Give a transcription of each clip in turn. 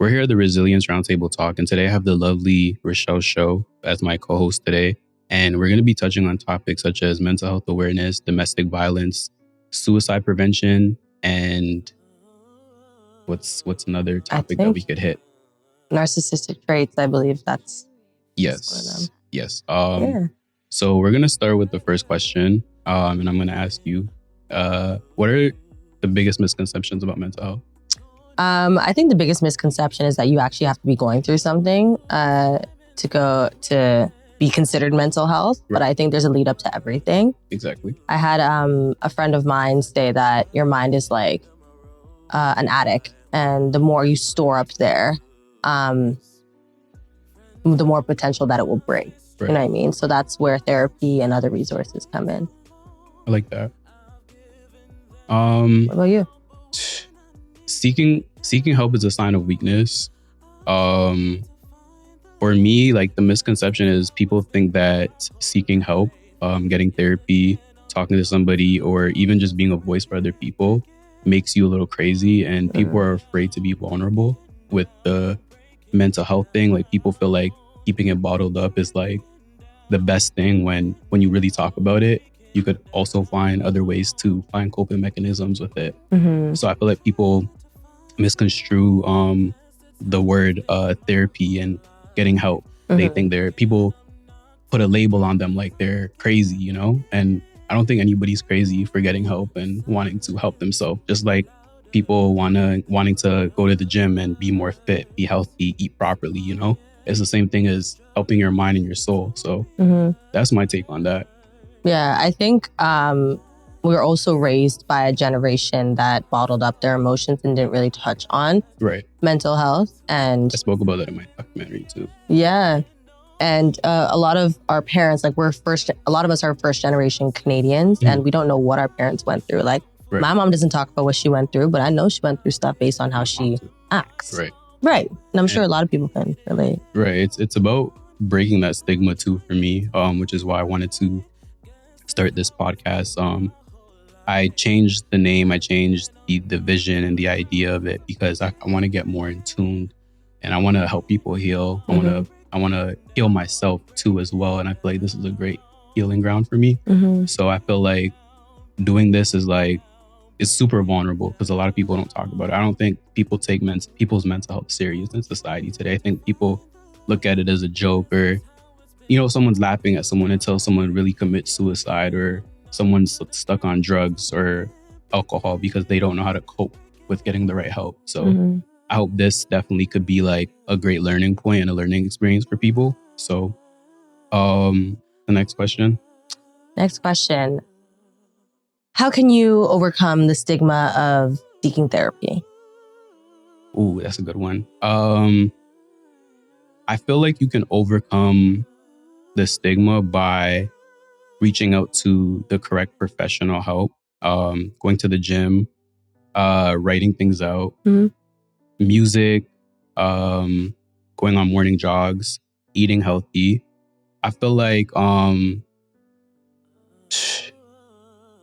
We're here at the Resilience Roundtable Talk, and today I have the lovely Rachelle Show as my co-host today. And we're going to be touching on topics such as mental health awareness, domestic violence, suicide prevention, and what's another topic that we could hit? Narcissistic traits, I believe that's yes. one of them. Yes. So we're going to start with the first question, and I'm going to ask you, what are the biggest misconceptions about mental health? I think the biggest misconception is that you actually have to be going through something to be considered mental health. Right. But I think there's a lead up to everything. Exactly. I had a friend of mine say that your mind is like an attic, and the more you store up there, the more potential that it will break. Right. You know what I mean? So that's where therapy and other resources come in. I like that. What about you? Seeking help is a sign of weakness. For me, like the misconception is people think that seeking help, getting therapy, talking to somebody, or even just being a voice for other people makes you a little crazy. And people are afraid to be vulnerable with the mental health thing. Like people feel like keeping it bottled up is like the best thing when you really talk about it. You could also find other ways to find coping mechanisms with it. Mm-hmm. So I feel like people misconstrue the word therapy and getting help. Mm-hmm. They think people put a label on them like they're crazy, you know? And I don't think anybody's crazy for getting help and wanting to help themselves. Just like people wanting to go to the gym and be more fit, be healthy, eat properly, you know? It's the same thing as helping your mind and your soul. So that's my take on that. Yeah, I think we were also raised by a generation that bottled up their emotions and didn't really touch on mental health. And I spoke about that in my documentary too. Yeah. And a lot of our parents, like a lot of us are first generation Canadians, and we don't know what our parents went through. Like my mom doesn't talk about what she went through, but I know she went through stuff based on how she acts. Right. And I'm sure a lot of people can relate. Right. It's about breaking that stigma too for me, which is why I wanted to start this podcast. I changed the name, I changed the vision and the idea of it because I want to get more in tune, and I want to help people heal. I want to heal myself too as well. And I feel like this is a great healing ground for me. So I feel like doing this is like, it's super vulnerable because a lot of people don't talk about it. I don't think people take people's mental health serious in society today. I think people look at it as a joke, or, you know, someone's laughing at someone until someone really commits suicide, or someone's stuck on drugs or alcohol because they don't know how to cope with getting the right help. So I hope this definitely could be like a great learning point and a learning experience for people. So the next question. How can you overcome the stigma of seeking therapy? Ooh, that's a good one. I feel like you can overcome the stigma by reaching out to the correct professional help, going to the gym, writing things out, music, going on morning jogs, eating healthy. I feel like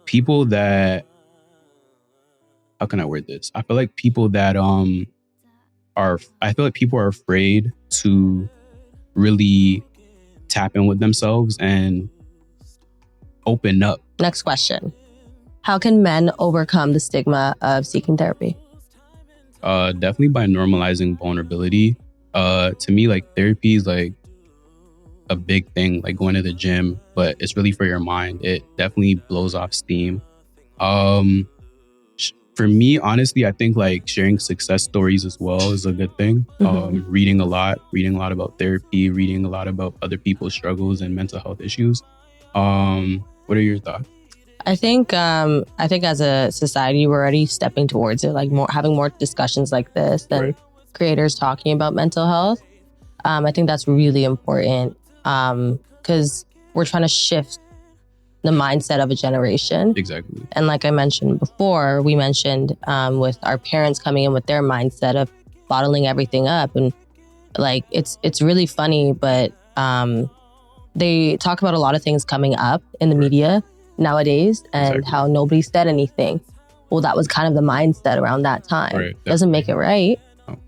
people that, how can I word this? I feel like people that people are afraid to really tap in with themselves and open up. Next question. How can men overcome the stigma of seeking therapy? Definitely by normalizing vulnerability. To me, like therapy is like a big thing, like going to the gym, but it's really for your mind. It definitely blows off steam. For me, honestly, I think like sharing success stories as well is a good thing. Reading a lot about therapy, reading a lot about other people's struggles and mental health issues. What are your thoughts? I think as a society, we're already stepping towards it, like having more discussions like this and creators talking about mental health. I think that's really important because we're trying to shift the mindset of a generation. Exactly. And like I mentioned before, we mentioned with our parents coming in with their mindset of bottling everything up. And like, it's really funny, but they talk about a lot of things coming up in the media nowadays and how nobody said anything. Well, that was kind of the mindset around that time. Doesn't make it right.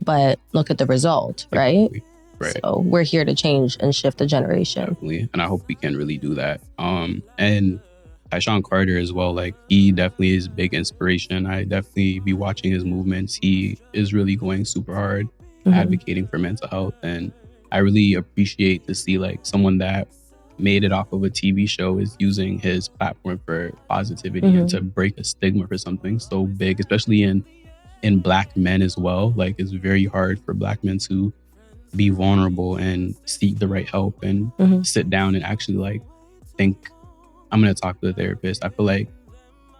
but look at the result, right? Exactly. Right. So we're here to change and shift the generation. Definitely. And I hope we can really do that. And Tyshawn Carter as well, like he definitely is big inspiration. I definitely be watching his movements. He is really going super hard, advocating for mental health. And I really appreciate to see like someone that made it off of a TV show is using his platform for positivity and to break a stigma for something so big, especially in Black men as well. Like it's very hard for Black men to be vulnerable and seek the right help and sit down and actually like think, I'm going to talk to a therapist. I feel like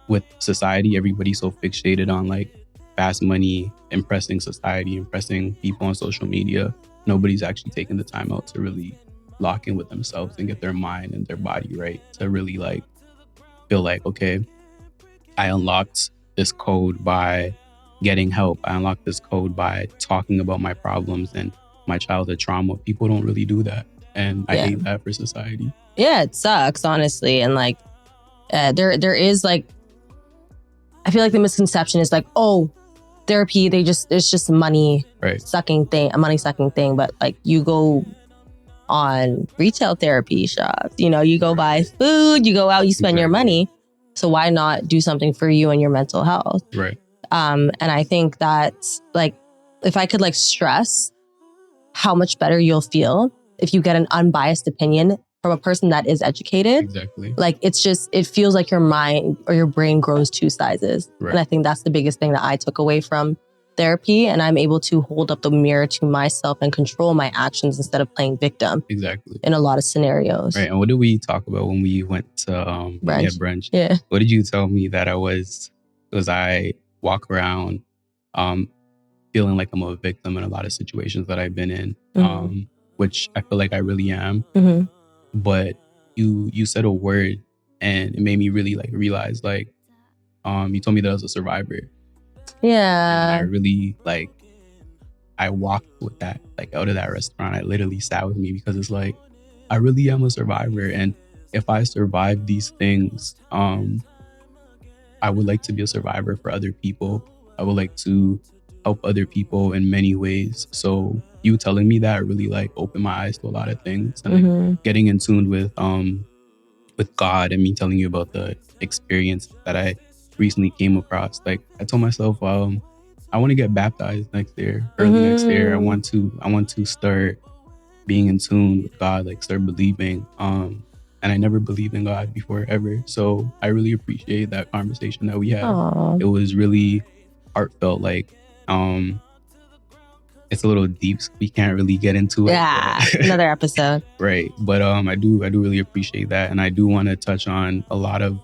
with society, everybody's so fixated on like fast money, impressing society, impressing people on social media. Nobody's actually taking the time out to really lock in with themselves and get their mind and their body right, to really like feel like, okay, I unlocked this code by getting help. I unlocked this code by talking about my problems and my childhood trauma. People don't really do that. And I hate that for society. Yeah, it sucks, honestly. And like, there is like, I feel like the misconception is like, oh, therapy, it's just money sucking thing, a money sucking thing. But like you go on retail therapy shops, you know, you go buy food, you go out, you spend your money. So why not do something for you and your mental health? Right. And I think that's like, if I could like stress how much better you'll feel if you get an unbiased opinion from a person that is educated. Exactly. Like it feels like your mind or your brain grows 2 sizes. Right. And I think that's the biggest thing that I took away from therapy. And I'm able to hold up the mirror to myself and control my actions instead of playing victim. Exactly. In a lot of scenarios. Right. And what did we talk about when we went to brunch? Yeah. What did you tell me that I was I walk around feeling like I'm a victim in a lot of situations that I've been in, which I feel like I really am. But you said a word and it made me really like realize like, you told me that I was a survivor. Yeah. And I really like, I walked with that, like out of that restaurant. I literally sat with me because it's like, I really am a survivor. And if I survive these things, I would like to be a survivor for other people. I would like to help other people in many ways. So you telling me that really like opened my eyes to a lot of things, and like, getting in tune with God, and me telling you about the experience that I recently came across. Like I told myself, I want to get baptized next year, early next year. I want to start being in tune with God, like start believing. And I never believed in God before ever. So I really appreciate that conversation that we had. Aww. It was really heartfelt. Like, it's a little deep, so we can't really get into it. Yeah, another episode. Right. But I do really appreciate that. And I do want to touch on a lot of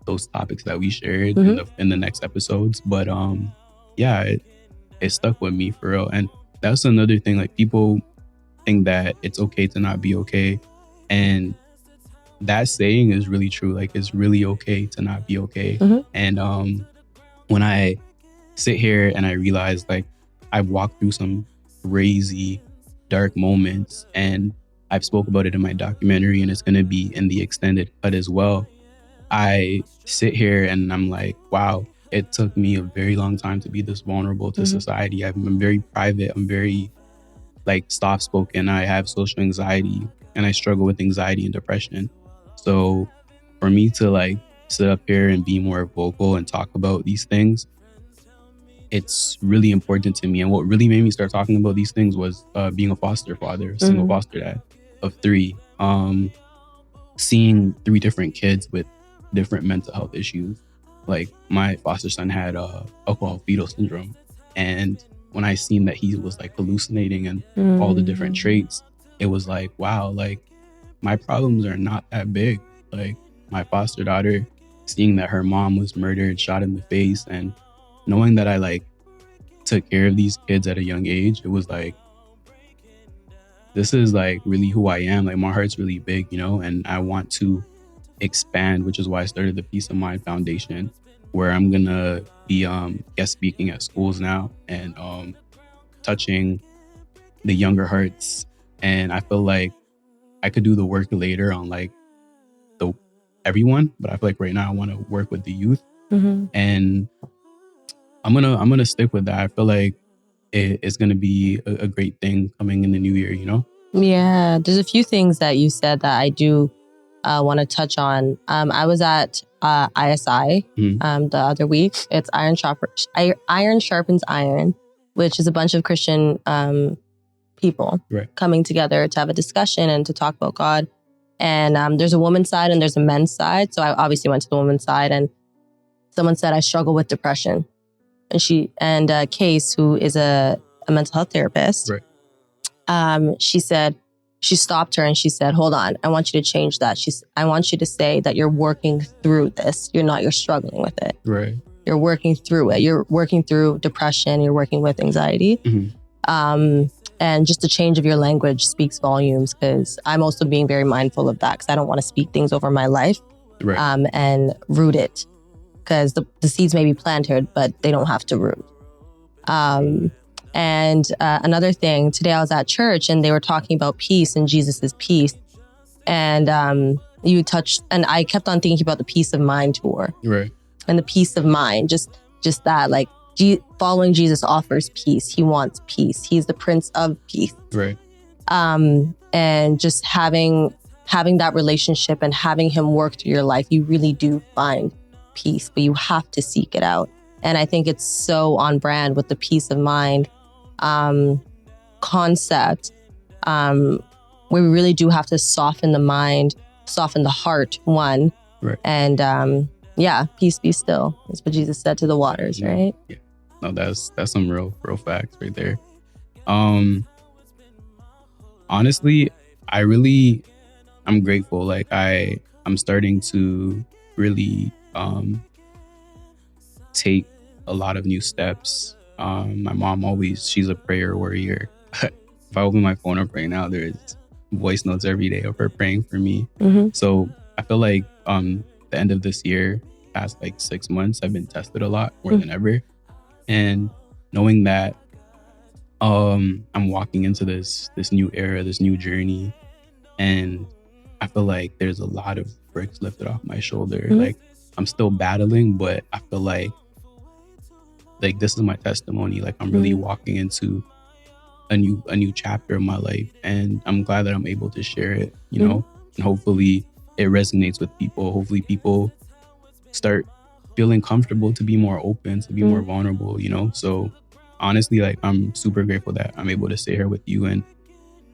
those topics that we shared in the next episodes. But yeah, it stuck with me for real. And that's another thing, like people think that it's okay to not be okay. And that saying is really true. Like it's really okay to not be okay. And when I sit here and I realize like I've walked through some crazy dark moments, and I've spoke about it in my documentary, and it's going to be in the extended cut as well. I sit here and I'm like, wow, it took me a very long time to be this vulnerable to society. I'm very private. I'm very like soft spoken. I have social anxiety and I struggle with anxiety and depression. So for me to like sit up here and be more vocal and talk about these things, it's really important to me. And what really made me start talking about these things was being a foster father, single foster dad of 3, seeing 3 different kids with different mental health issues. Like my foster son had alcohol fetal syndrome. And when I seen that he was like hallucinating and all the different traits, it was like, wow, like my problems are not that big. Like my foster daughter, seeing that her mom was murdered, shot in the face, and knowing that I like took care of these kids at a young age, it was like, this is like really who I am. Like my heart's really big, you know, and I want to expand, which is why I started the Peace of Mind Foundation, where I'm gonna be guest speaking at schools now and touching the younger hearts. And I feel like I could do the work later on like everyone, but I feel like right now I want to work with the youth, and I'm gonna stick with that. I feel like it's going to be a great thing coming in the new year, you know? Yeah, there's a few things that you said that I do want to touch on. I was at ISI the other week. It's Iron Sharpens Iron, which is a bunch of Christian people coming together to have a discussion and to talk about God. And there's a woman's side and there's a men's side. So I obviously went to the woman's side, and someone said, I struggle with depression. And Case, who is a mental health therapist, she said, she stopped her and she said, hold on, I want you to change that. I want you to say that you're working through this. You're struggling with it. Right. You're working through it. You're working through depression. You're working with anxiety. And just the change of your language speaks volumes, because I'm also being very mindful of that, because I don't want to speak things over my life and root it, because the seeds may be planted, but they don't have to root. And another thing, today I was at church and they were talking about peace and Jesus's peace. And you touched, and I kept on thinking about the Peace of Mind tour. Right. And the peace of mind, just that, like, following Jesus offers peace. He wants peace. He's the Prince of Peace. Right. And just having that relationship and having him work through your life, you really do find peace, but you have to seek it out. And I think it's so on brand with the peace of mind concept, where we really do have to soften the mind, soften the heart, one. Right. And peace be still. That's what Jesus said to the waters, right? Yeah. No, that's some real facts right there. Honestly, I'm grateful. Like I'm starting to really take a lot of new steps. My mom she's a prayer warrior. If I open my phone up right now, there's voice notes every day of her praying for me. So I feel like the end of this year, past like 6 months, I've been tested a lot more than ever. And knowing that I'm walking into this new era, this new journey, and I feel like there's a lot of bricks lifted off my shoulder. Like I'm still battling, but I feel like this is my testimony. Like I'm really walking into a new chapter of my life, and I'm glad that I'm able to share it, you know, and hopefully it resonates with people. Hopefully people start feeling comfortable to be more open, to be more vulnerable, you know? So honestly, like I'm super grateful that I'm able to stay here with you and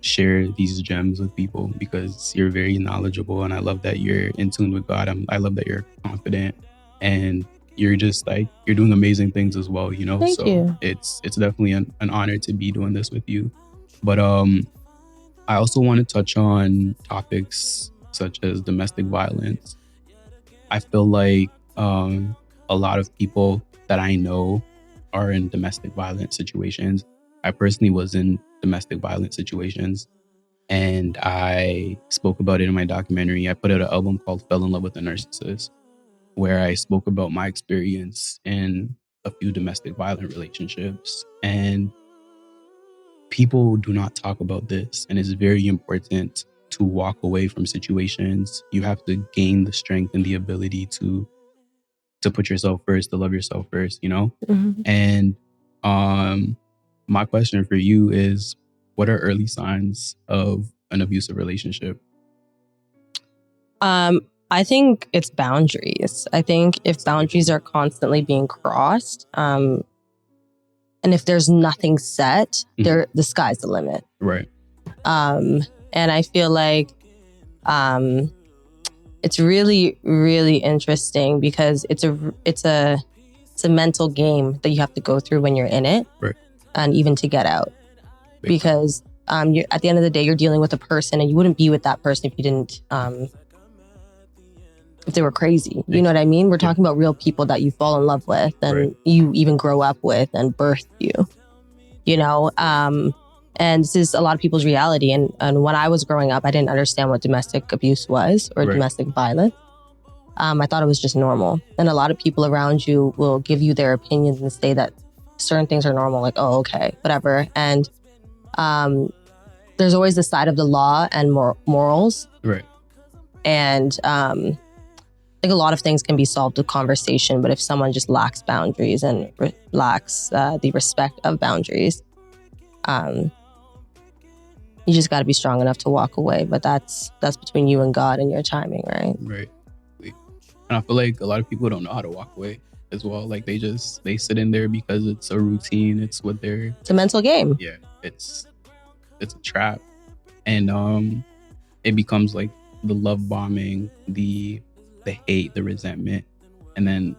share these gems with people, because you're very knowledgeable, and I love that you're in tune with God. I love that you're confident, and you're just like, you're doing amazing things as well, you know? Thank you. It's definitely an honor to be doing this with you. But I also want to touch on topics such as domestic violence. I feel like a lot of people that I know are in domestic violence situations. I personally was in domestic violence situations, and I spoke about it in my documentary. I put out an album called Fell in Love with a Narcissist, where I spoke about my experience in a few domestic violent relationships. And people do not talk about this, and it's very important to walk away from situations. You have to gain the strength and the ability to put yourself first, to love yourself first, you know? And my question for you is, what are early signs of an abusive relationship? I think it's boundaries. I think if boundaries are constantly being crossed, and if there's nothing set, the sky's the limit. Right. And I feel like it's really, really interesting, because it's a mental game that you have to go through when you're in it, and even to get out. Because you're, at the end of the day, you're dealing with a person, and you wouldn't be with that person if you didn't, if they were crazy. You know what I mean? We're talking about real people that you fall in love with, and you even grow up with and birthed you, you know? And this is a lot of people's reality. And when I was growing up, I didn't understand what domestic abuse was, or domestic violence. I thought it was just normal. And a lot of people around you will give you their opinions and say that certain things are normal, like, oh, okay, whatever. And there's always the side of the law and morals. Right. And I think a lot of things can be solved with conversation, but if someone just lacks boundaries and lacks the respect of boundaries, You just got to be strong enough to walk away. But that's between you and God and your timing, right? Right. And I feel like a lot of people don't know how to walk away as well. Like they sit in there because it's a routine. It's what they're. It's a mental game. Yeah, it's a trap, and it becomes like the love bombing, the hate, the resentment, and then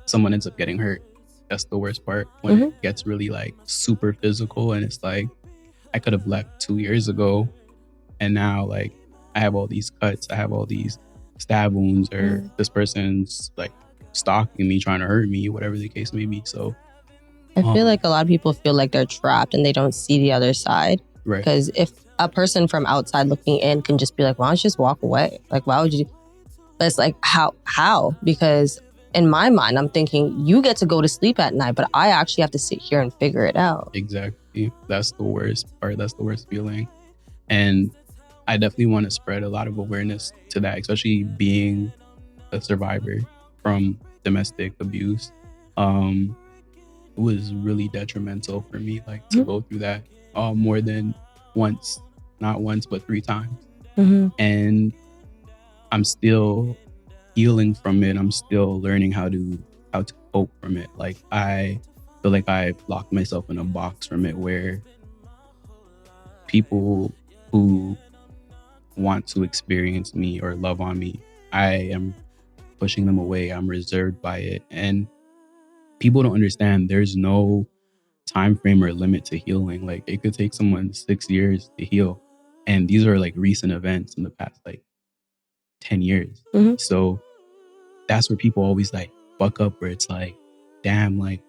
someone ends up getting hurt. That's the worst part when it gets really like super physical, and it's like I could have left 2 years ago, and now like I have all these cuts, I have all these stab wounds, or this person's like stalking me, trying to hurt me, whatever the case may be. So I feel like a lot of people feel like they're trapped and they don't see the other side. Right. Because if a person from outside looking in can just be like, why don't you just walk away? Like, why would you? But it's like, how? Because in my mind, I'm thinking you get to go to sleep at night, but I actually have to sit here and figure it out. Exactly. That's the worst part. That's the worst feeling. And I definitely want to spread a lot of awareness to that, especially being a survivor from domestic abuse. It was really detrimental for me, like to go through that more than once, not once, but 3 times. And I'm still healing from it. I'm still learning how to cope from it. Like I feel like I've locked myself in a box from it, where people who want to experience me or love on me, I am pushing them away. I'm reserved by it. And people don't understand there's no time frame or limit to healing. Like it could take someone 6 years to heal. And these are like recent events in the past like 10 years. So that's where people always like buck up, where it's like, damn, like,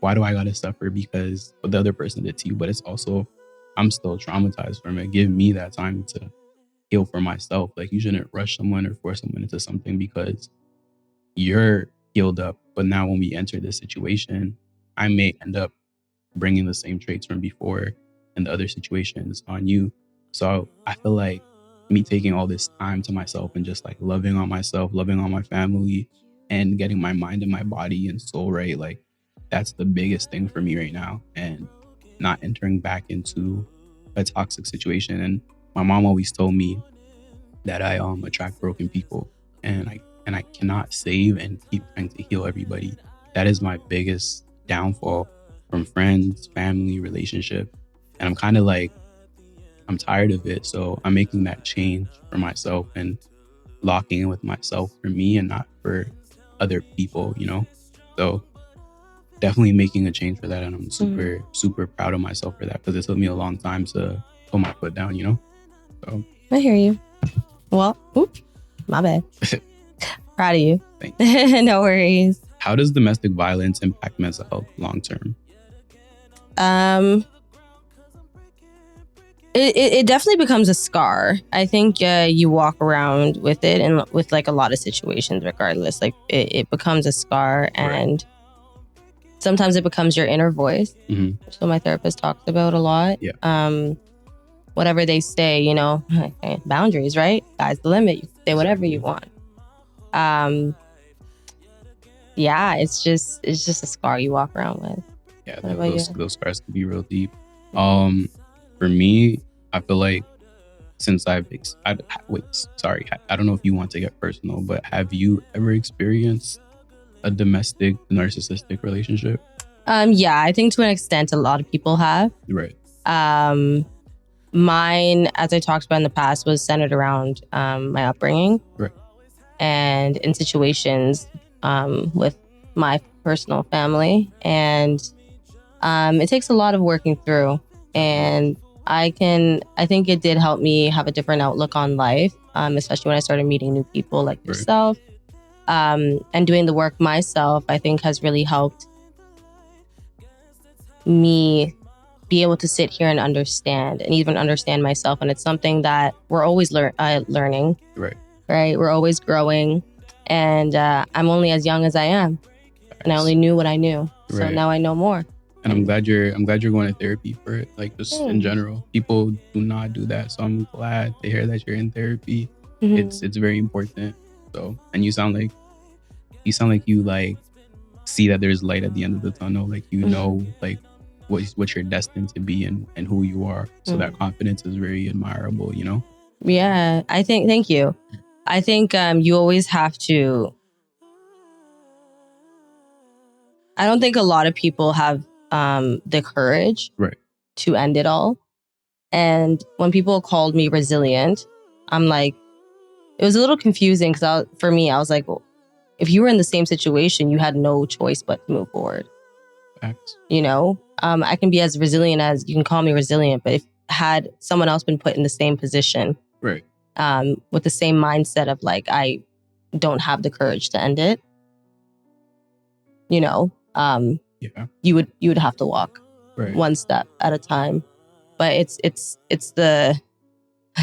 why do I gotta suffer because what the other person did to you? But it's also, I'm still traumatized from it. Give me that time to heal for myself. Like you shouldn't rush someone or force someone into something because you're healed up. But now when we enter this situation, I may end up bringing the same traits from before and the other situations on you. So I feel like me taking all this time to myself and just like loving on myself, loving on my family, and getting my mind and my body and soul right, like that's the biggest thing for me right now, and not entering back into a toxic situation. And my mom always told me that I attract broken people, and I cannot save and keep trying to heal everybody. That is my biggest downfall from friends, family, relationship. And I'm kind of like, I'm tired of it. So I'm making that change for myself and locking in with myself for me and not for other people, you know? So definitely making a change for that. And I'm super, super proud of myself for that, because it took me a long time to put my foot down, you know? So I hear you. Well, my bad. Proud of you. Thank you. No worries. How does domestic violence impact mental health long term? It definitely becomes a scar. I think you walk around with it, and with like a lot of situations, regardless, like it becomes a scar, and sometimes it becomes your inner voice. Which my therapist talks about a lot. Yeah. Whatever they say, you know, boundaries, right? Sky's the limit. You can say whatever you want. Yeah, it's just a scar you walk around with. Yeah, those scars can be real deep. For me, I feel like since I don't know if you want to get personal, but have you ever experienced a domestic narcissistic relationship? Yeah, I think to an extent a lot of people have. Right. Mine, as I talked about in the past, was centered around my upbringing. Right. And in situations with my personal family. And it takes a lot of working through. And I think it did help me have a different outlook on life, especially when I started meeting new people like yourself. And doing the work myself, I think has really helped me be able to sit here and understand, and even understand myself. And it's something that we're always learning. Right? We're always growing. And I'm only as young as I am. And I only knew what I knew. So now I know more. And I'm glad you're going to therapy for it. Like just in general, people do not do that. So I'm glad to hear that you're in therapy. It's very important. So, and you sound like you like see that there's light at the end of the tunnel. Like, you know, like what you're destined to be and who you are. So that confidence is very admirable, you know? Yeah, thank you. I think you always have to, I don't think a lot of people have the courage to end it all. And when people called me resilient, I'm like, it was a little confusing because for me, I was like, well, if you were in the same situation, you had no choice but to move forward. Facts. You know, I can be as resilient as you can call me resilient, but if had someone else been put in the same position, with the same mindset of like, I don't have the courage to end it, you know, you would have to walk one step at a time. But it's the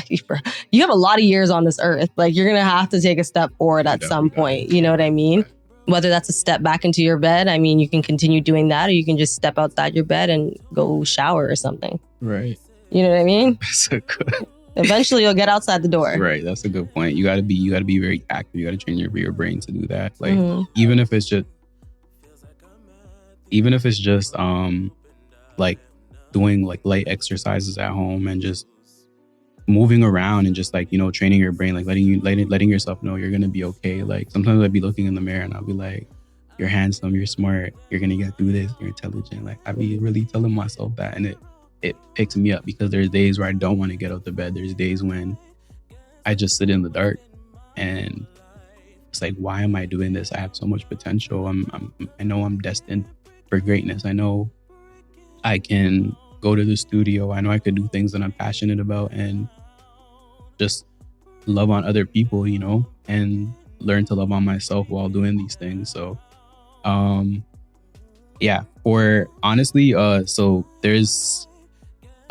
you have a lot of years on this earth. Like, you're gonna have to take a step forward at some point. You know what I mean? Whether that's a step back into your bed, I mean, you can continue doing that, or you can just step outside your bed and go shower or something. Right. You know what I mean? That's a good. Eventually, you'll get outside the door. Right. That's a good point. You gotta be very active. You gotta train your brain to do that. Like, even if it's just like doing like light exercises at home and just moving around and just like, you know, training your brain, like letting yourself know you're gonna be okay. Like, sometimes I'd be looking in the mirror and I'll be like, you're handsome, you're smart, you're gonna get through this, you're intelligent. Like, I'd be really telling myself that, and it picks me up, because there's days where I don't want to get out of bed. There's days when I just sit in the dark and it's like, why am I doing this? I have so much potential. I know I'm destined for greatness. I know I can go to the studio. I know I could do things that I'm passionate about and just love on other people, you know, and learn to love on myself while doing these things. So, or honestly, so there's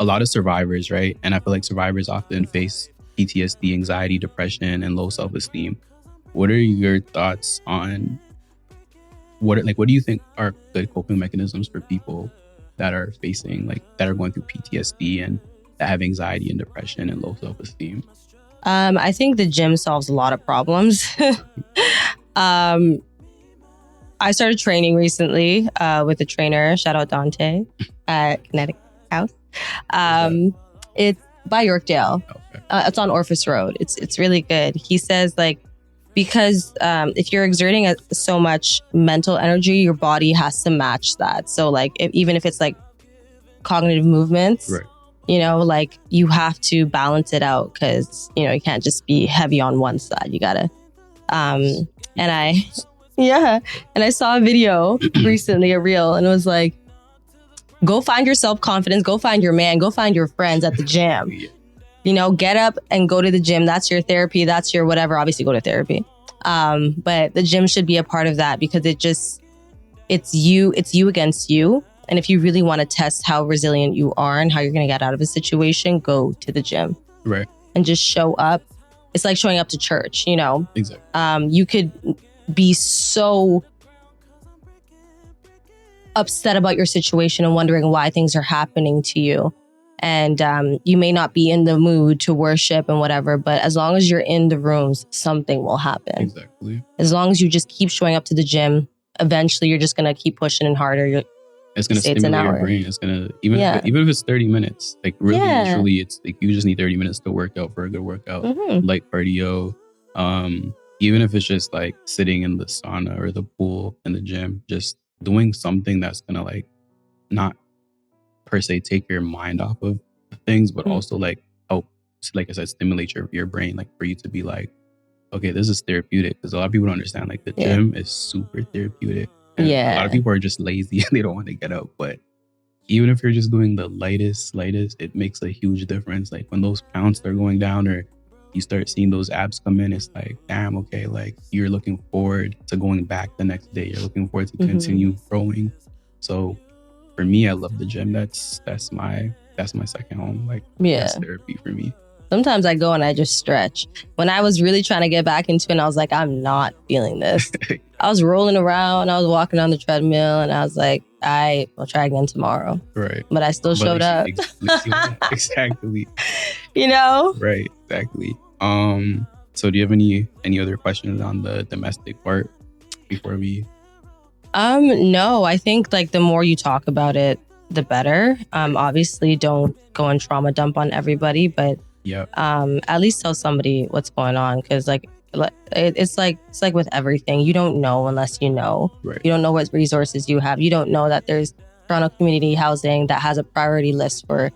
a lot of survivors, right? And I feel like survivors often face PTSD, anxiety, depression, and low self-esteem. What are your thoughts on what do you think are good coping mechanisms for people that are facing, like, that are going through PTSD and that have anxiety and depression and low self-esteem? I think the gym solves a lot of problems. I started training recently with a trainer, shout out Dante, at Kinetic House. It's by Yorkdale. Okay. It's on Orphis Road. It's really good. He says, like, because if you're exerting so much mental energy, your body has to match that. So like, even if it's like cognitive movements, you know, like, you have to balance it out, because, you know, you can't just be heavy on one side. You gotta, and I saw a video recently, a reel, and it was like, go find your self-confidence, go find your man, go find your friends at the gym. You know, get up and go to the gym. That's your therapy. That's your whatever. Obviously, go to therapy. But the gym should be a part of that, because it's you against you. And if you really want to test how resilient you are and how you're going to get out of a situation, go to the gym. Right. And just show up. It's like showing up to church, you know? Exactly. You could be so upset about your situation and wondering why things are happening to you. And you may not be in the mood to worship and whatever, but as long as you're in the rooms, something will happen. Exactly. As long as you just keep showing up to the gym, eventually you're just going to keep pushing and harder. It's going to stimulate your brain. It's going to, even if it's 30 minutes, like really, truly, it's like you just need 30 minutes to work out for a good workout, light cardio. Even if it's just like sitting in the sauna or the pool in the gym, just doing something that's going to like not per se take your mind off of things, but also like help, like I said, stimulate your brain, like for you to be like, okay, this is therapeutic. Because a lot of people don't understand, like, the gym is super therapeutic. And a lot of people are just lazy and they don't want to get up. But even if you're just doing the lightest, it makes a huge difference. Like, when those pounds start going down, or you start seeing those abs come in, it's like, damn, okay, like, you're looking forward to going back the next day. You're looking forward to continue growing. So for me, I love the gym. That's my second home. Like, that's therapy for me. Sometimes I go and I just stretch. When I was really trying to get back into it, and I was like, I'm not feeling this. I was rolling around, I was walking on the treadmill, and I was like, I'll try again tomorrow. Right. But I still showed up. Exactly. You know? Right, exactly. So do you have any other questions on the domestic part before we? No, I think like the more you talk about it, the better. Obviously, don't go and trauma dump on everybody, but at least tell somebody what's going on, because it's like with everything, you don't know unless you know. Right. You don't know what resources you have. You don't know that there's Toronto Community Housing that has a priority list for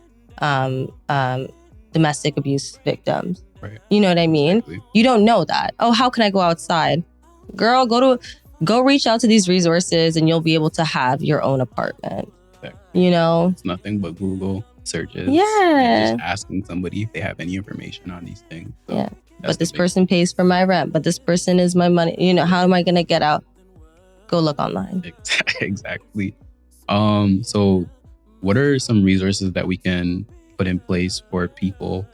domestic abuse victims. Right. You know what I mean? Exactly. You don't know that. Oh, how can I go outside? Girl, go reach out to these resources and you'll be able to have your own apartment. Exactly. You know? It's nothing but Google searches. Yeah. And just asking somebody if they have any information on these things. So yeah. But this person pays for my rent. But this person is my money. You know, how am I going to get out? Go look online. Exactly. So what are some resources that we can put in place for people,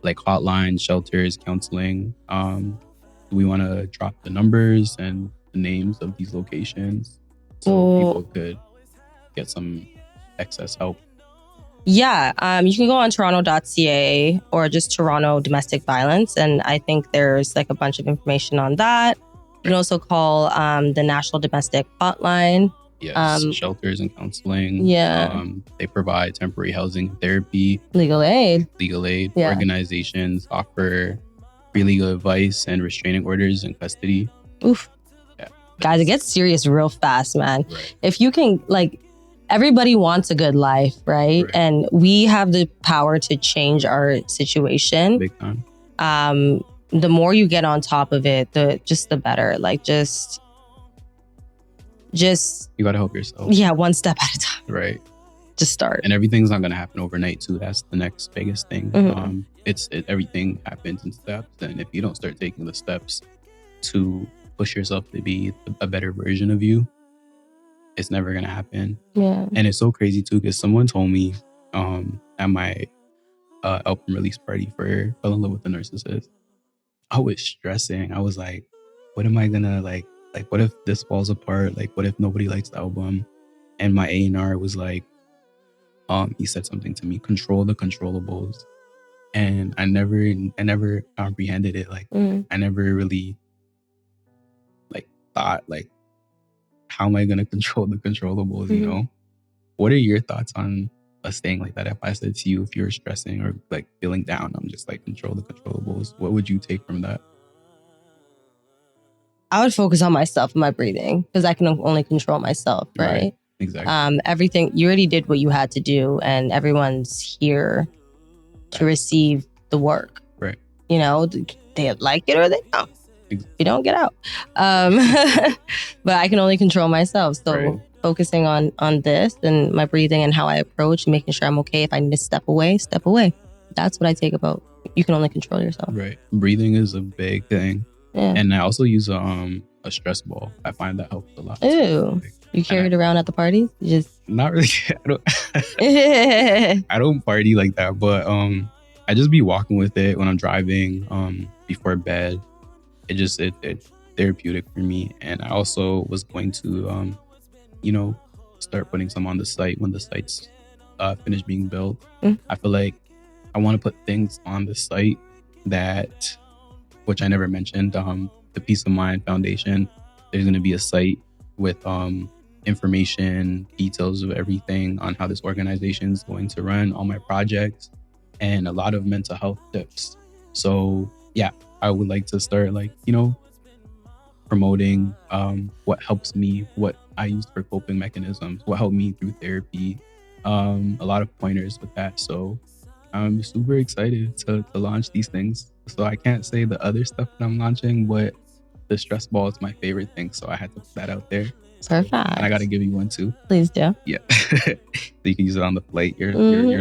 like hotlines, shelters, counseling? Do we want to drop the numbers and the names of these locations so people could get some excess help? Yeah, you can go on toronto.ca or just Toronto Domestic Violence, and I think there's like a bunch of information on that. You can also call the National Domestic Hotline. Yes, shelters and counseling. Yeah. They provide temporary housing, therapy, legal aid. Yeah. Organizations offer free legal advice and restraining orders in custody. Oof. Yeah. Guys, it gets serious real fast, man. Right. If you can, like, everybody wants a good life, right? And we have the power to change our situation. Big time. The more you get on top of it, the better. Like, just you gotta help yourself. Yeah, one step at a time. Right. Just start. And everything's not gonna happen overnight too. That's the next biggest thing. Mm-hmm. Everything happens in steps, and if you don't start taking the steps to push yourself to be a better version of you, it's never gonna happen. Yeah. And it's so crazy too, because someone told me at my album release party for Fell in Love with the Narcissist, I was stressing. I was like, what am I gonna like what if this falls apart? Like, what if nobody likes the album? And my A&R was like, he said something to me, control the controllables. And I never comprehended it. Like, I never really thought like, how am I gonna control the controllables? You know? What are your thoughts on a saying like that? If I said to you, if you're stressing or like feeling down, I'm just like, control the controllables, what would you take from that? I would focus on myself and my breathing, because I can only control myself, right? Exactly. Everything, you already did what you had to do, and everyone's here to receive the work. Right. You know, they like it or they don't. If you don't, get out. But I can only control myself. So focusing on this and my breathing and how I approach, and making sure I'm okay. If I need to step away, step away. That's what I take about. You can only control yourself. Right. Breathing is a big thing. Yeah. And I also use a stress ball. I find that helps a lot. Ooh. You carry it around at the parties? You just not really. I don't party like that, but I just be walking with it when I'm driving, before bed. It's therapeutic for me. And I also was going to start putting some on the site when the site's finished being built. I feel like I want to put things on the site that, which I never mentioned, the Peace of Mind Foundation. There's going to be a site with information, details of everything on how this organization is going to run, all my projects, and a lot of mental health tips. So yeah, I would like to start promoting what helps me, what I use for coping mechanisms, what helped me through therapy, a lot of pointers with that. So I'm super excited to launch these things. So I can't say the other stuff that I'm launching, but the stress ball is my favorite thing. So I had to put that out there. Perfect. And I got to give you one too. Please do. Yeah. So you can use it on the flight, your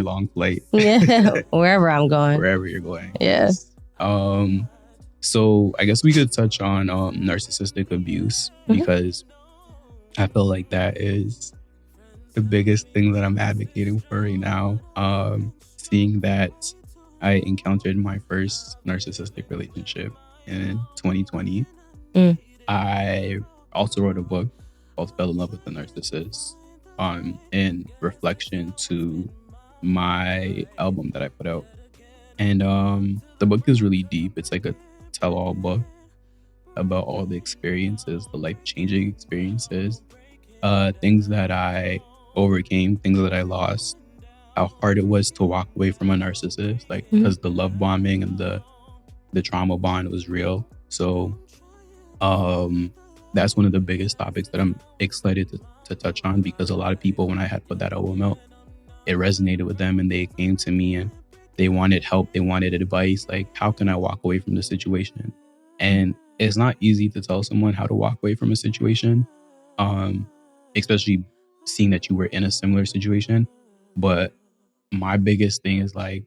long flight. Yeah. Wherever I'm going. Wherever you're going. Yes. So I guess we could touch on narcissistic abuse, because I feel like that is the biggest thing that I'm advocating for right now. Seeing that I encountered my first narcissistic relationship in 2020. I also wrote a book called Fell in Love with the Narcissist, in reflection to my album that I put out. And the book is really deep. It's like a tell-all book about all the experiences, the life-changing experiences, things that I overcame, things that I lost, how hard it was to walk away from a narcissist, like because the love bombing and the trauma bond was real. So that's one of the biggest topics that I'm excited to touch on, because a lot of people, when I had put that album out, it resonated with them and they came to me and they wanted help, they wanted advice, like how can I walk away from the situation? And it's not easy to tell someone how to walk away from a situation, especially seeing that you were in a similar situation. But my biggest thing is like,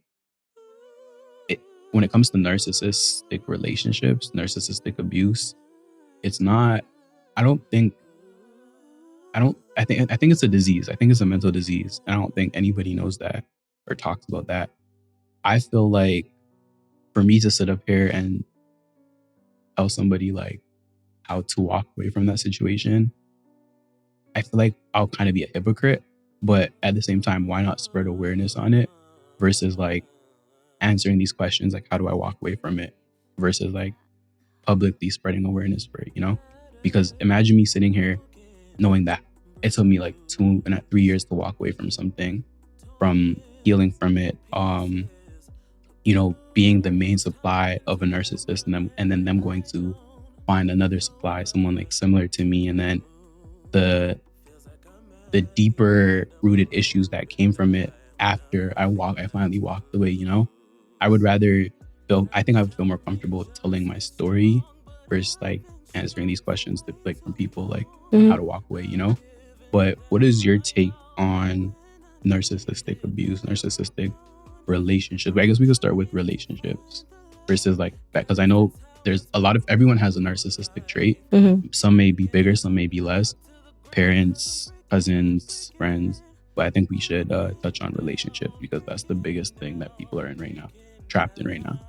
when it comes to narcissistic relationships, narcissistic abuse, it's not, I think it's a disease. I think it's a mental disease. And I don't think anybody knows that or talks about that. I feel like for me to sit up here and tell somebody like how to walk away from that situation, I feel like I'll kind of be a hypocrite. But at the same time, why not spread awareness on it versus like answering these questions, like how do I walk away from it, versus like publicly spreading awareness for it, you know? Because imagine me sitting here knowing that it took me like 2 and 3 years to walk away from something, from healing from it, you know, being the main supply of a narcissist, and then them going to find another supply, someone like similar to me, and then the deeper rooted issues that came from it after I finally walked away, you know? I would feel more comfortable telling my story versus like answering these questions from people like how to walk away, you know? But what is your take on narcissistic abuse, narcissistic relationships? I guess we could start with relationships versus like that, because I know everyone has a narcissistic trait. Some may be bigger, some may be less. Parents, cousins, friends. But I think we should touch on relationships, because that's the biggest thing that people are in right now, trapped in right now.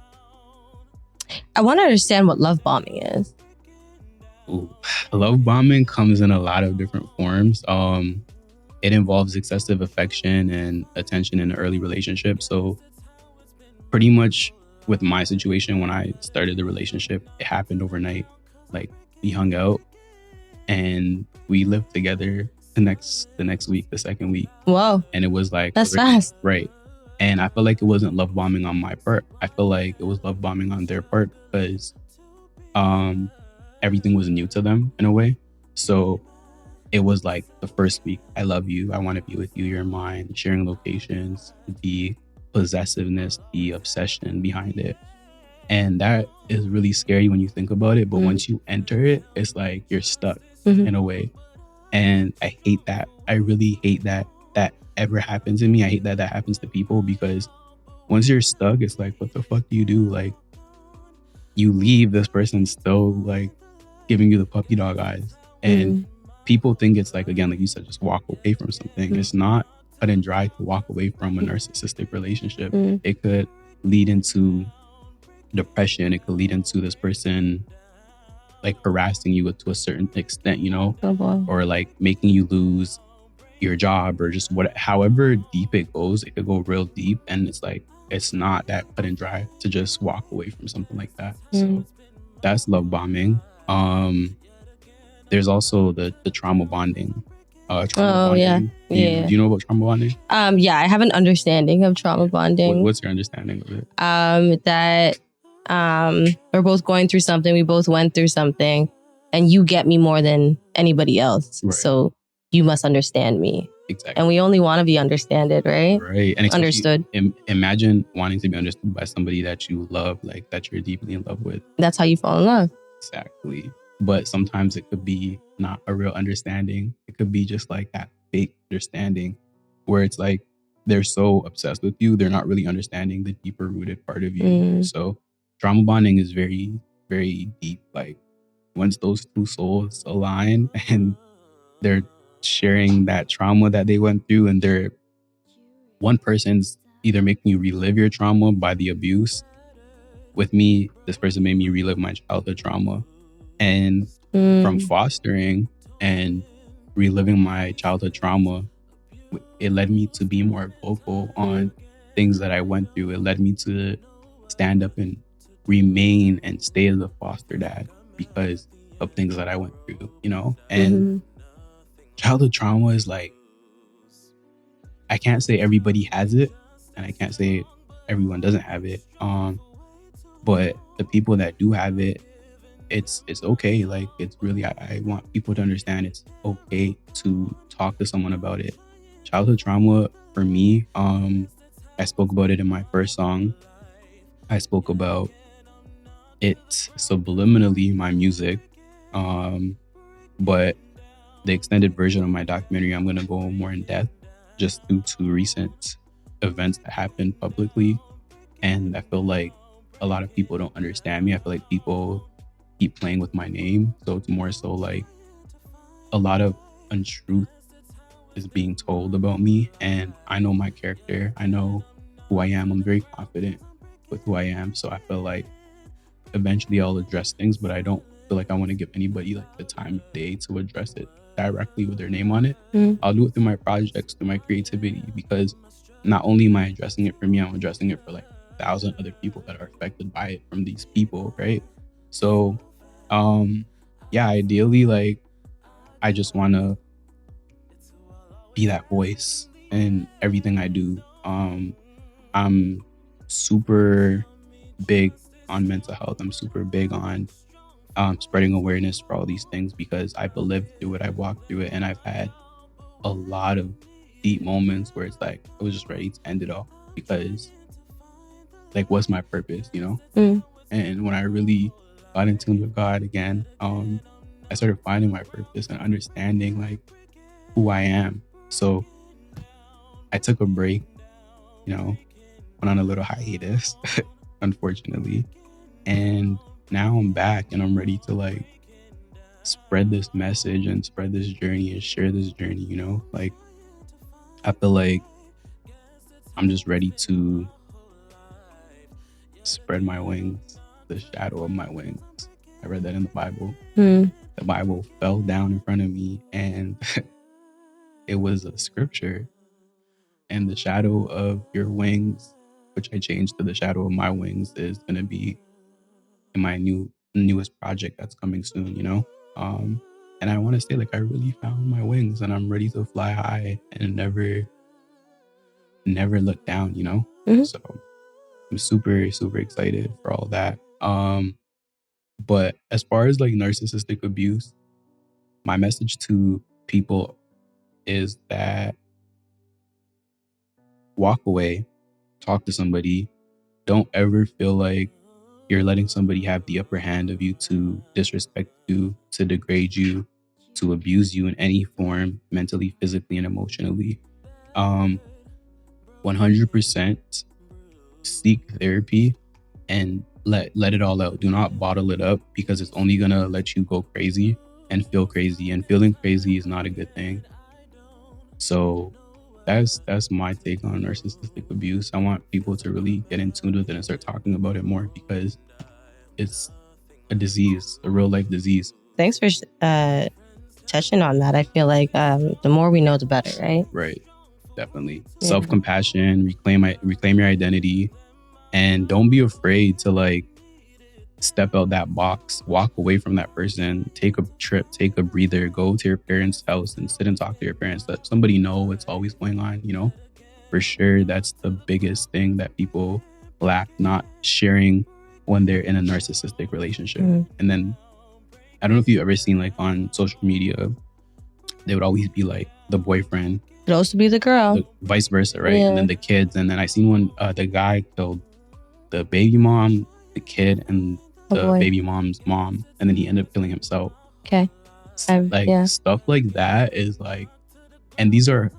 I want to understand what love bombing is. Ooh. Love bombing comes in a lot of different forms. It involves excessive affection and attention in an early relationship. So pretty much with my situation, when I started the relationship, it happened overnight. Like we hung out and we lived together the next week, the second week. Whoa. And it was like, that's fast. Right. And I feel like it wasn't love bombing on my part. I feel like it was love bombing on their part, because everything was new to them in a way. So it was like the first week, I love you, I want to be with you, you're mine, sharing locations, the possessiveness, the obsession behind it. And that is really scary when you think about it. But once you enter it, it's like you're stuck in a way. And I hate that. I really hate that ever happens to me. I hate that happens to people, because once you're stuck, it's like, what the fuck do you do? Like, you leave, this person still like giving you the puppy dog eyes. And people think it's like, again, like you said, just walk away from something. It's not cut and dry to walk away from a narcissistic relationship. It could lead into depression. It could lead into this person like harassing you to a certain extent, you know, or like making you lose your job, or just however deep it goes. It could go real deep, and it's like, it's not that cut and dry to just walk away from something like that. So that's love bombing. There's also the trauma bonding. Bonding. Do you know about trauma bonding? Yeah, I have an understanding of trauma bonding. What's your understanding of it? That we're both going through something. We both went through something, and you get me more than anybody else. Right. So you must understand me. Exactly. And we only want to be understood, right? Right. And understood. Imagine wanting to be understood by somebody that you love, like that you're deeply in love with. That's how you fall in love. Exactly. But sometimes it could be not a real understanding. It could be just like that fake understanding, where it's like they're so obsessed with you, they're not really understanding the deeper rooted part of you. So trauma bonding is very, very deep. Like once those two souls align and they're sharing that trauma that they went through, and one person's either making you relive your trauma by the abuse. With me, this person made me relive my childhood trauma. And from fostering and reliving my childhood trauma, it led me to be more vocal on things that I went through. It led me to stand up and remain and stay as a foster dad because of things that I went through, you know? And childhood trauma is like, I can't say everybody has it, and I can't say everyone doesn't have it. But the people that do have it, it's okay. Like, it's really, I want people to understand it's okay to talk to someone about it. Childhood trauma for me, I spoke about it in my first song. I spoke about it subliminally in my music. But the extended version of my documentary, I'm going to go more in depth just due to recent events that happened publicly. And I feel like a lot of people don't understand me. I feel like people keep playing with my name. So it's more so like a lot of untruth is being told about me. And I know my character. I know who I am. I'm very confident with who I am. So I feel like eventually I'll address things, but I don't feel like I want to give anybody like the time of day to address it directly with their name on it. I'll do it through my projects, through my creativity, because not only am I addressing it for me, I'm addressing it for like 1,000 other people that are affected by it from these people, right? So yeah, ideally, like, I just want to be that voice in everything I do. I'm super big on mental health. I'm super big on spreading awareness for all these things because I've lived through it, I've walked through it, and I've had a lot of deep moments where it's like I was just ready to end it all because, like, what's my purpose, you know? And when I really got in tune with God again, I started finding my purpose and understanding like who I am. So I took a break, you know, went on a little hiatus, unfortunately, and now I'm back and I'm ready to like spread this message and spread this journey and share this journey, you know? Like, I feel like I'm just ready to spread my wings, the shadow of my wings. I read that in the Bible. The Bible fell down in front of me and it was a scripture. And the shadow of your wings, which I changed to the shadow of my wings, is going to be in my newest project that's coming soon, you know? And I want to say, like, I really found my wings and I'm ready to fly high and never look down, you know? So I'm super, super excited for all that. But as far as like narcissistic abuse, my message to people is that walk away, talk to somebody. Don't ever feel like you're letting somebody have the upper hand of you to disrespect you, to degrade you, to abuse you in any form, mentally, physically, and emotionally. 100% seek therapy and let it all out. Do not bottle it up because it's only gonna let you go crazy and feel crazy, and feeling crazy is not a good thing. So that's my take on narcissistic abuse. I want people to really get in tune with it and start talking about it more because it's a disease, a real life disease. Thanks for touching on that. I feel like the more we know, the better, right? Right. Definitely. Yeah. Self-compassion, reclaim your identity, and don't be afraid to like step out that box, walk away from that person, take a trip, take a breather, go to your parents' house and sit and talk to your parents. Let somebody know what's always going on, you know? For sure, that's the biggest thing that people lack, not sharing when they're in a narcissistic relationship. And then, I don't know if you've ever seen like on social media, they would always be like the boyfriend. It also be the girl. Vice versa, right? Yeah. And then the kids. And then I seen one, the guy killed the baby mom, the kid, and the baby mom's mom. And then he ended up killing himself. Okay. Stuff like that is like, and these are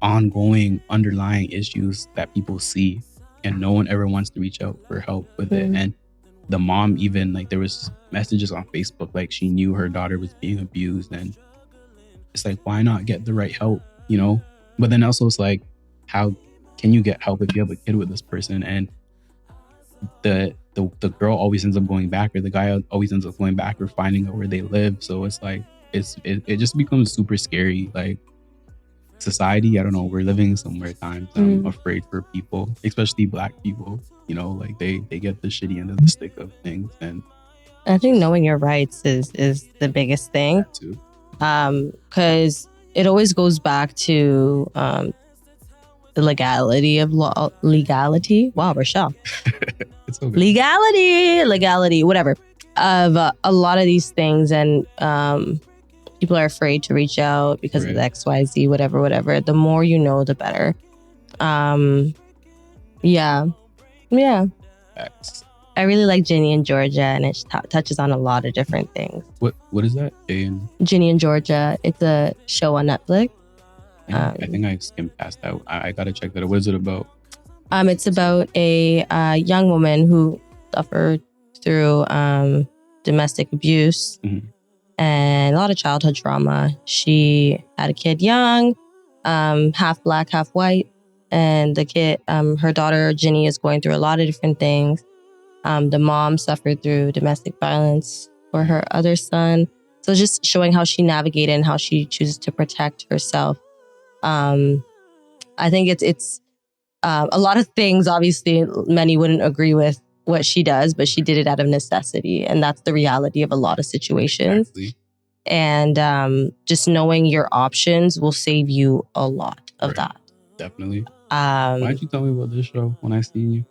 ongoing underlying issues that people see and no one ever wants to reach out for help with it. And the mom, even like, there was messages on Facebook like she knew her daughter was being abused, and it's like, why not get the right help, you know? But then also it's like, how can you get help if you have a kid with this person? And the girl always ends up going back, or the guy always ends up going back or finding out where they live. So it's like, it just becomes super scary. Like, society, I don't know, we're living somewhere at times. I'm afraid for people, especially Black people, you know, like they get the shitty end of the stick of things. And I think knowing your rights is the biggest thing. That too. Because it always goes back to the legality of legality. Wow, Rachelle. It's okay. Legality, whatever. Of a lot of these things, and people are afraid to reach out because of the XYZ, whatever. The more you know, the better. Yeah. Facts. I really like Ginny and Georgia, and it touches on a lot of different things. What is that? Ginny and Georgia. It's a show on Netflix. I think I skimmed past that. I gotta check that out. What is it about? It's about a young woman who suffered through domestic abuse and a lot of childhood trauma. She had a kid young, half black, half white, and the kid, her daughter Ginny, is going through a lot of different things. The mom suffered through domestic violence for her other son. So just showing how she navigated and how she chooses to protect herself. I think it's a lot of things. Obviously, many wouldn't agree with what she does, but she did it out of necessity. And that's the reality of a lot of situations. Exactly. And just knowing your options will save you a lot of that. Definitely. Why'd you tell me about this show when I seen you?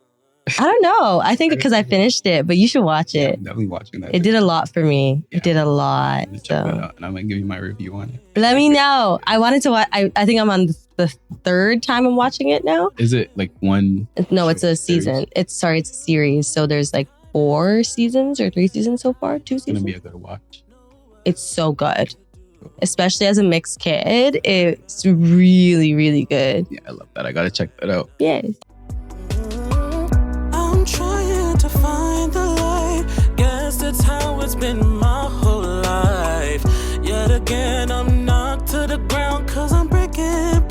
I don't know. I think because I finished it, but you should watch it. I'm definitely watching that. It did a lot for me. Yeah. It did a lot. Check that out, and I'm gonna give you my review on it. Let me know. I wanted to watch. I think I'm on the third time I'm watching it now. Is it like one? No, it's a season. It's a series. So there's like 4 seasons or 3 seasons so far. 2 seasons. It's gonna be a good watch. It's so good. Especially as a mixed kid, it's really, really good. Yeah, I love that. I gotta check that out. Yes. I'm trying to find the light. Guess that's how it's been my whole life. Yet again, I'm knocked to the ground 'cause I'm breaking.